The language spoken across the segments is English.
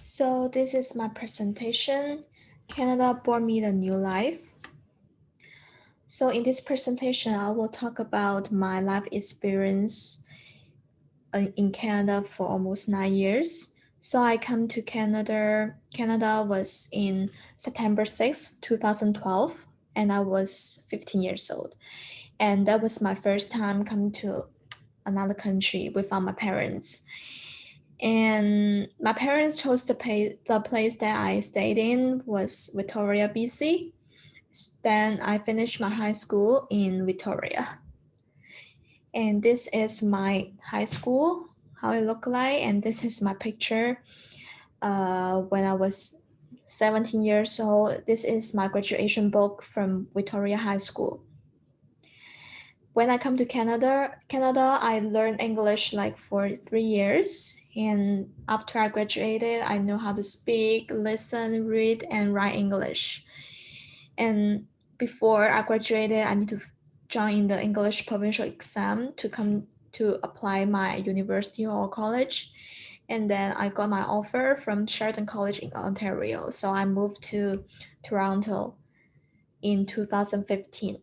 So this is my presentation. Canada brought me the new life. So in this presentation, I will talk about my life experience in Canada for almost 9 years. So I come to Canada. Canada was in September 6th, 2012, and I was 15 years old. And that was my first time coming to another country without my parents. And my parents chose the place that I stayed in was Victoria, BC. Then I finished my high school in Victoria. And this is my high school, how it looked like. And this is my picture when I was 17 years old. This is my graduation book from Victoria High School. When I come to Canada, I learned English like for 3 years. And after I graduated, I know how to speak, listen, read, and write English. And before I graduated, I need to join the English provincial exam to come to apply my university or college. And then I got my offer from Sheridan College in Ontario. So I moved to Toronto in 2015.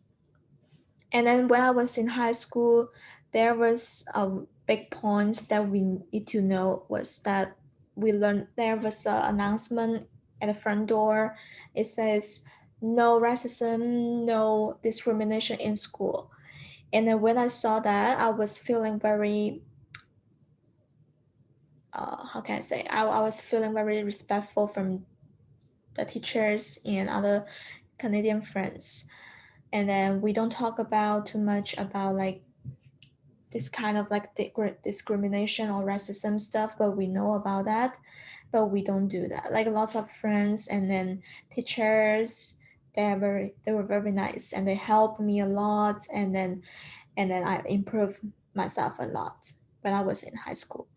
And then when I was in high school, there was a big point that we need to know was that we learned there was an announcement at the front door. It says no racism, no discrimination in school. And then when I saw that, I was feeling very how can I say? I was feeling very respectful from the teachers and other Canadian friends. And then we don't talk about too much about like this kind of like discrimination or racism stuff, but we know about that, but we don't do that. Like lots of friends and then teachers, they were very nice and they helped me a lot, and then I improved myself a lot when I was in high school.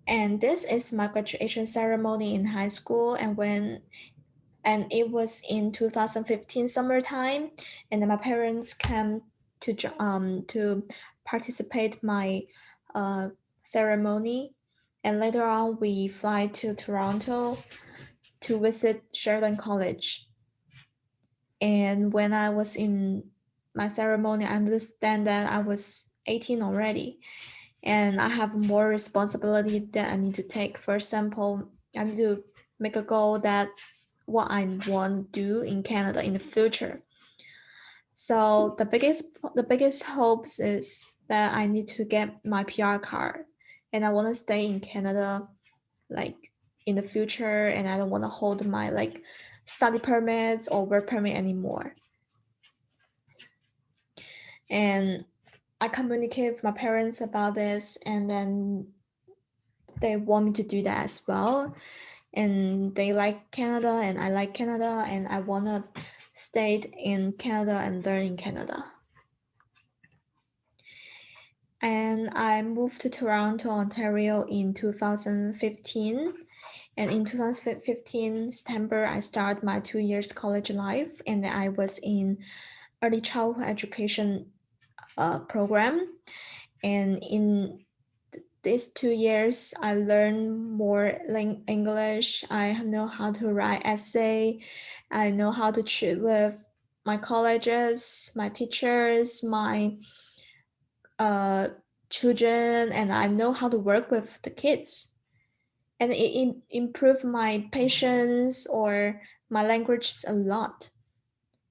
And this is my graduation ceremony in high school, and it was in 2015 summertime, and then my parents came to participate my uh, ceremony, and later on we fly to Toronto to visit Sheridan College. And when I was in my ceremony, I understand that I was 18 already, and I have more responsibility that I need to take. For example, I need to make a goal that what I want to do in Canada in the future. So the biggest hopes is that I need to get my PR card, and I want to stay in Canada like in the future, and I don't want to hold my like study permits or work permit anymore. And I communicate with my parents about this, and then they want me to do that as well. And they like Canada, and I like Canada, and I want to stay in Canada and learn in Canada. And I moved to Toronto, Ontario in 2015. And in 2015 September, I started my 2 years college life, and I was in early childhood education program. And in these 2 years, I learned more English. I know how to write essay. I know how to chat with my colleges, my teachers, my uh, children, and I know how to work with the kids. And it improved my patience or my language a lot.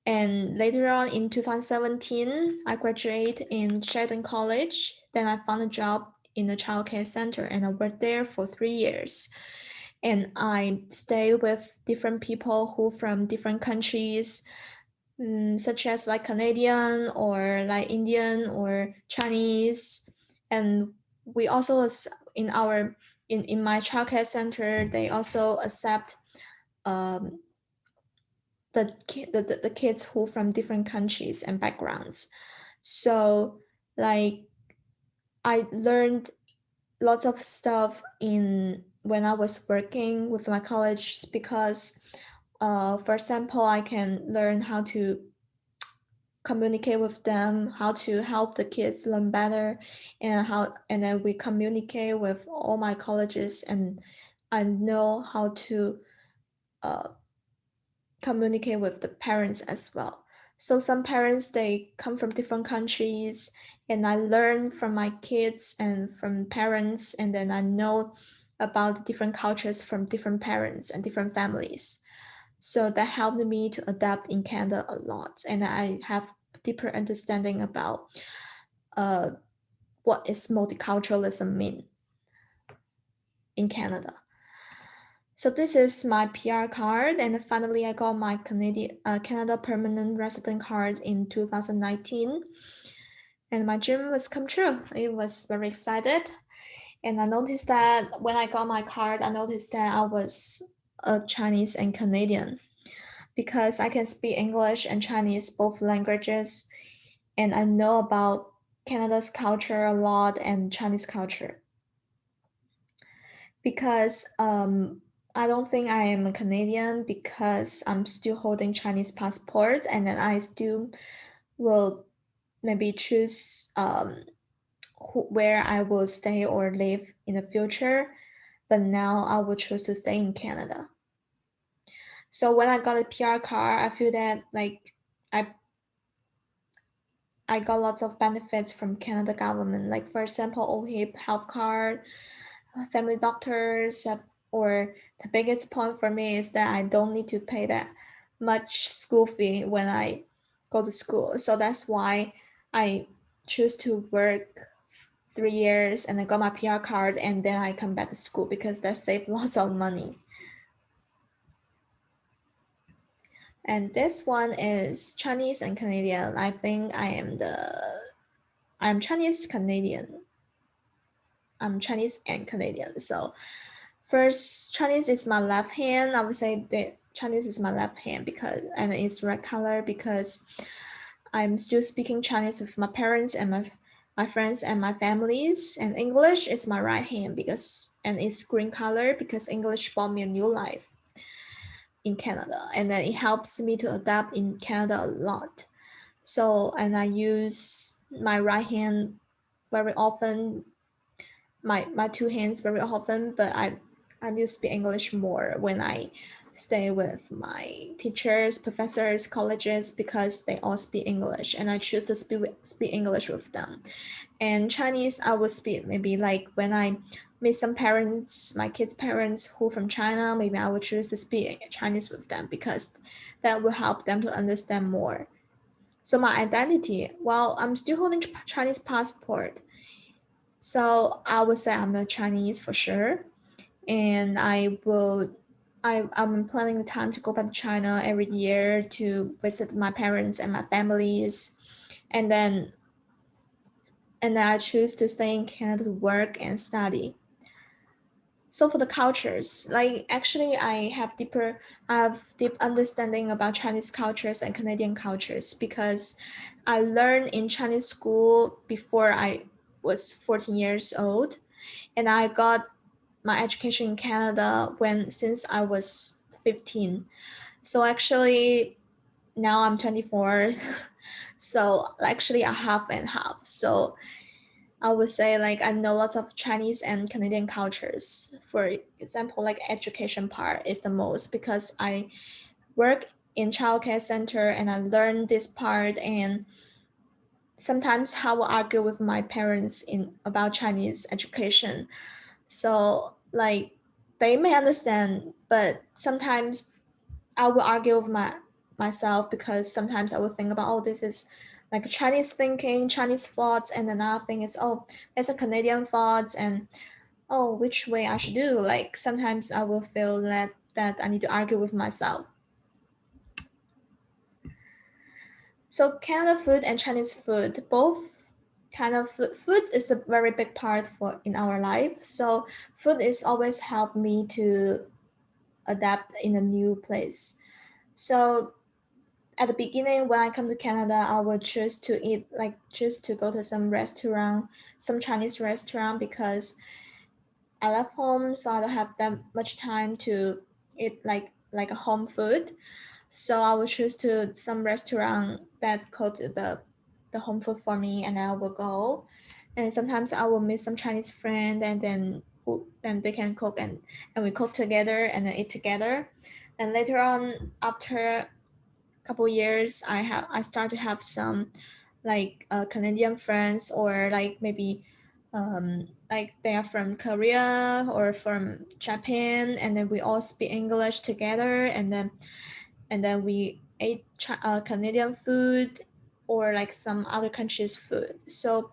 And later on in 2017, I graduated in Sheridan College. Then I found a job in a childcare center, and I worked there for 3 years. And I stayed with different people who from different countries, such as like Canadian or like Indian or Chinese. And we also in our in my childcare center, they also accept um, the kids who from different countries and backgrounds. So like I learned lots of stuff in when I was working with my college because for example, I can learn how to communicate with them, how to help the kids learn better, and then we communicate with all my colleges, and I know how to uh, communicate with the parents as well. So some parents they come from different countries, and I learn from my kids and from parents, and then I know about different cultures from different parents and different families. So that helped me to adapt in Canada a lot, and I have deeper understanding about uh, what is multiculturalism mean in Canada. So this is my PR card, and finally I got my Canada permanent resident card in 2019, and my dream was come true. It was very excited, and I noticed that when I got my card, I noticed that I was a Chinese and Canadian because I can speak English and Chinese both languages, and I know about Canada's culture a lot and Chinese culture because I don't think I am a Canadian because I'm still holding Chinese passport, and then I still will maybe choose where I will stay or live in the future. But now I will choose to stay in Canada. So when I got a PR card, I feel that like I I got lots of benefits from Canada government. Like for example, OHIP health card, family doctors, or the biggest point for me is that I don't need to pay that much school fee when I go to school. So that's why I choose to work 3 years and I got my PR card and then I come back to school because that saves lots of money. And this one is Chinese and Canadian. I think I'm Chinese Canadian. I'm Chinese and Canadian. So first, Chinese is my left hand. I would say that Chinese is my left hand because and it's red color because I'm still speaking Chinese with my parents and my friends and my families. And English is my right hand because and it's green color because English brought me a new life in Canada, and then it helps me to adapt in Canada a lot. So and I use my right hand very often, my two hands very often, but I do speak English more when I stay with my teachers, professors, colleges because they all speak English, and I choose to speak English with them. And Chinese, I will speak maybe like when I meet some parents, my kids' parents who from China, maybe I will choose to speak Chinese with them because that will help them to understand more. So my identity, well, I'm still holding Chinese passport. So I would say I'm a Chinese for sure. And I'm planning the time to go back to China every year to visit my parents and my families. And then I choose to stay in Canada to work and study. So for the cultures, like actually I have deep understanding about Chinese cultures and Canadian cultures because I learned in Chinese school before I was 14 years old, and I got my education in Canada when since I was 15. So actually now I'm 24. So actually a half and half. So I would say like I know lots of Chinese and Canadian cultures. For example, like education part is the most because I work in childcare center and I learned this part, and sometimes I will argue with my parents in about Chinese education. So like they may understand, but sometimes I will argue with myself because sometimes I will think about, oh, this is like Chinese thinking, Chinese thoughts, and another thing is, oh, it's a Canadian thoughts, and oh, which way I should do. Like sometimes I will feel that I need to argue with myself. So Canada food and Chinese food, both kind of food is a very big part for in our life. So food is always helped me to adapt in a new place. So at the beginning when I come to Canada, I would choose to eat like choose to go to some restaurant, some Chinese restaurant because I left home, so I don't have that much time to eat like a home food. So I will choose to some restaurant that cook the home food for me, and I will go. And sometimes I will meet some Chinese friend, and then they can cook, and we cook together and then eat together. And later on, after a couple years, I start to have some like Canadian friends, or like maybe like they are from Korea or from Japan, and then we all speak English together, and then we ate Canadian food or like some other countries' food. So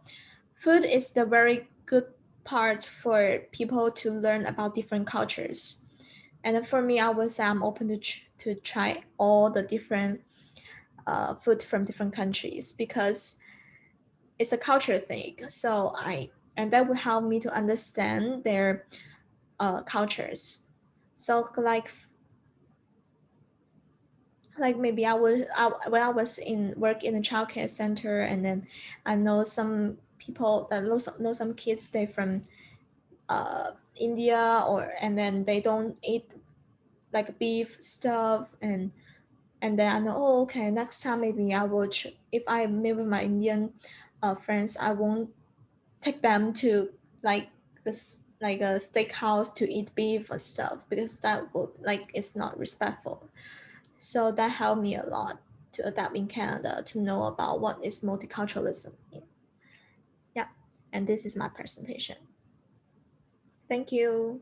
food is the very good part for people to learn about different cultures. And then for me, I was I'm open to try all the different food from different countries because it's a culture thing. So and that will help me to understand their cultures. So like maybe when I was in work in a childcare center, and then I know some people that know some kids they from India, or and then they don't eat like beef stuff, and then I know, oh, okay, next time maybe I will if I meet with my Indian friends, I won't take them to like this like a steakhouse to eat beef or stuff, because that would like it's not respectful. So that helped me a lot to adapt in Canada, to know about what is multiculturalism. Yeah, and this is my presentation. Thank you.